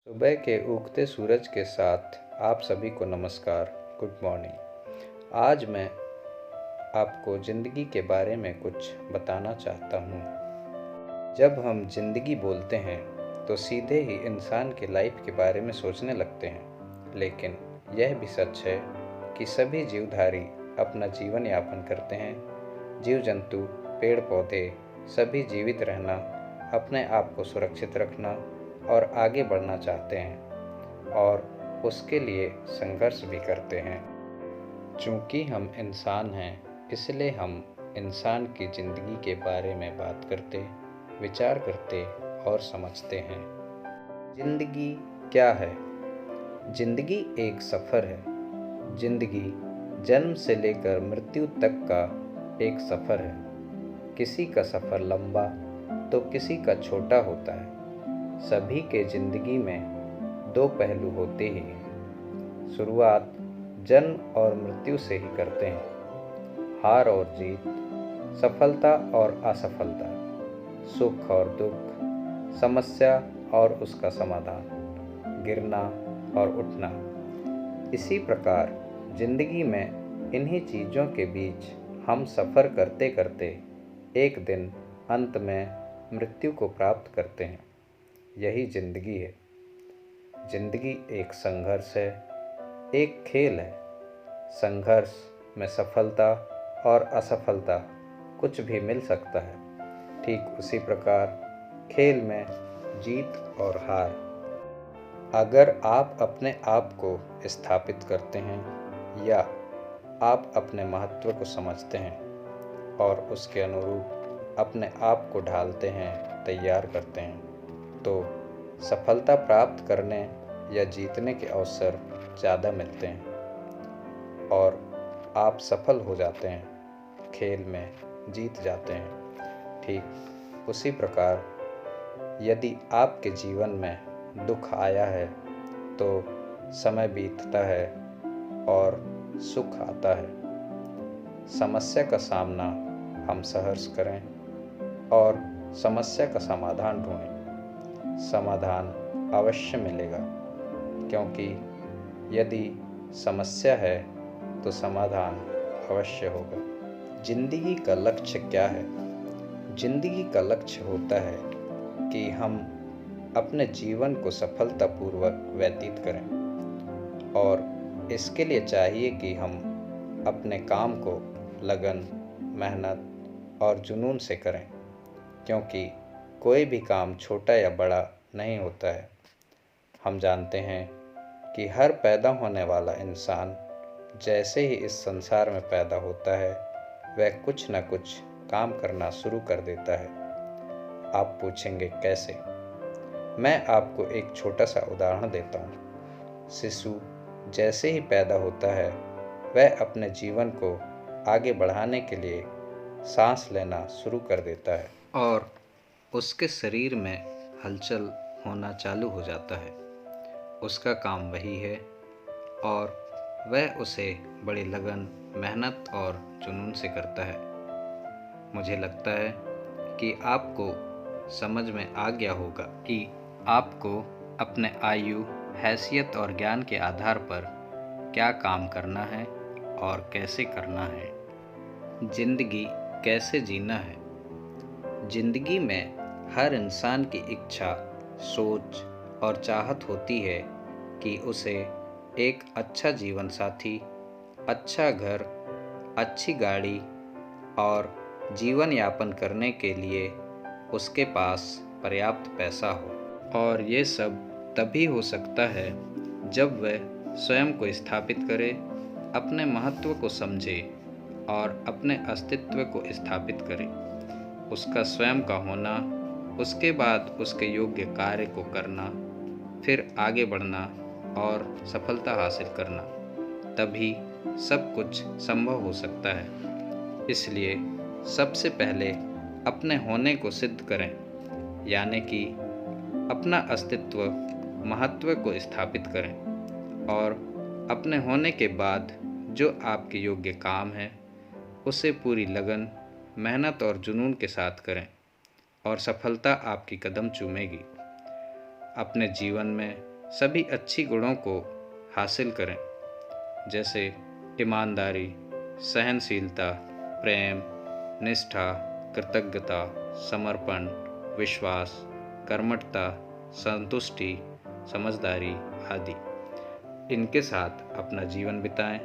सुबह के उगते सूरज के साथ आप सभी को नमस्कार, गुड मॉर्निंग। आज मैं आपको ज़िंदगी के बारे में कुछ बताना चाहता हूँ। जब हम ज़िंदगी बोलते हैं तो सीधे ही इंसान के लाइफ के बारे में सोचने लगते हैं, लेकिन यह भी सच है कि सभी जीवधारी अपना जीवन यापन करते हैं। जीव जंतु, पेड़ पौधे सभी जीवित रहना, अपने आप को सुरक्षित रखना और आगे बढ़ना चाहते हैं और उसके लिए संघर्ष भी करते हैं। चूँकि हम इंसान हैं, इसलिए हम इंसान की ज़िंदगी के बारे में बात करते, विचार करते और समझते हैं। ज़िंदगी क्या है? ज़िंदगी एक सफ़र है। ज़िंदगी जन्म से लेकर मृत्यु तक का एक सफ़र है। किसी का सफ़र लंबा तो किसी का छोटा होता है। सभी के ज़िंदगी में दो पहलू होते ही हैं। शुरुआत जन्म और मृत्यु से ही करते हैं। हार और जीत, सफलता और असफलता, सुख और दुख, समस्या और उसका समाधान, गिरना और उठना। इसी प्रकार ज़िंदगी में इन्हीं चीज़ों के बीच हम सफ़र करते करते एक दिन अंत में मृत्यु को प्राप्त करते हैं। यही ज़िंदगी है। ज़िंदगी एक संघर्ष है, एक खेल है। संघर्ष में सफलता और असफलता कुछ भी मिल सकता है। ठीक उसी प्रकार खेल में जीत और हार। अगर आप अपने आप को स्थापित करते हैं या आप अपने महत्व को समझते हैं और उसके अनुरूप अपने आप को ढालते हैं, तैयार करते हैं, तो सफलता प्राप्त करने या जीतने के अवसर ज़्यादा मिलते हैं और आप सफल हो जाते हैं, खेल में जीत जाते हैं। ठीक उसी प्रकार यदि आपके जीवन में दुख आया है तो समय बीतता है और सुख आता है। समस्या का सामना हम सहर्ष करें और समस्या का समाधान ढूंढें। समाधान अवश्य मिलेगा, क्योंकि यदि समस्या है तो समाधान अवश्य होगा। जिंदगी का लक्ष्य क्या है? जिंदगी का लक्ष्य होता है कि हम अपने जीवन को सफलतापूर्वक व्यतीत करें और इसके लिए चाहिए कि हम अपने काम को लगन, मेहनत और जुनून से करें, क्योंकि कोई भी काम छोटा या बड़ा नहीं होता है। हम जानते हैं कि हर पैदा होने वाला इंसान जैसे ही इस संसार में पैदा होता है, वह कुछ न कुछ काम करना शुरू कर देता है। आप पूछेंगे कैसे? मैं आपको एक छोटा सा उदाहरण देता हूँ। शिशु जैसे ही पैदा होता है, वह अपने जीवन को आगे बढ़ाने के लिए सांस लेना शुरू कर देता है और उसके शरीर में हलचल होना चालू हो जाता है। उसका काम वही है और वह उसे बड़ी लगन, मेहनत और जुनून से करता है। मुझे लगता है कि आपको समझ में आ गया होगा कि आपको अपने आयु, हैसियत और ज्ञान के आधार पर क्या काम करना है और कैसे करना है। जिंदगी कैसे जीना है? जिंदगी में हर इंसान की इच्छा, सोच और चाहत होती है कि उसे एक अच्छा जीवन साथी, अच्छा घर, अच्छी गाड़ी और जीवन यापन करने के लिए उसके पास पर्याप्त पैसा हो। और ये सब तभी हो सकता है जब वह स्वयं को स्थापित करे, अपने महत्व को समझे और अपने अस्तित्व को स्थापित करे। उसका स्वयं का होना, उसके बाद उसके योग्य कार्य को करना, फिर आगे बढ़ना और सफलता हासिल करना, तभी सब कुछ संभव हो सकता है। इसलिए सबसे पहले अपने होने को सिद्ध करें, यानी कि अपना अस्तित्व, महत्व को स्थापित करें और अपने होने के बाद जो आपके योग्य काम है उसे पूरी लगन, मेहनत और जुनून के साथ करें और सफलता आपकी कदम चूमेगी। अपने जीवन में सभी अच्छी गुणों को हासिल करें, जैसे ईमानदारी, सहनशीलता, प्रेम, निष्ठा, कृतज्ञता, समर्पण, विश्वास, कर्मठता, संतुष्टि, समझदारी आदि। इनके साथ अपना जीवन बिताएं,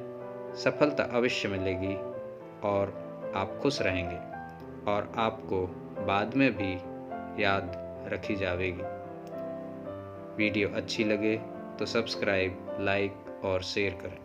सफलता अवश्य मिलेगी और आप खुश रहेंगे और आपको बाद में भी याद रखी जाएगी। वीडियो अच्छी लगे तो सब्सक्राइब, लाइक और शेयर करें।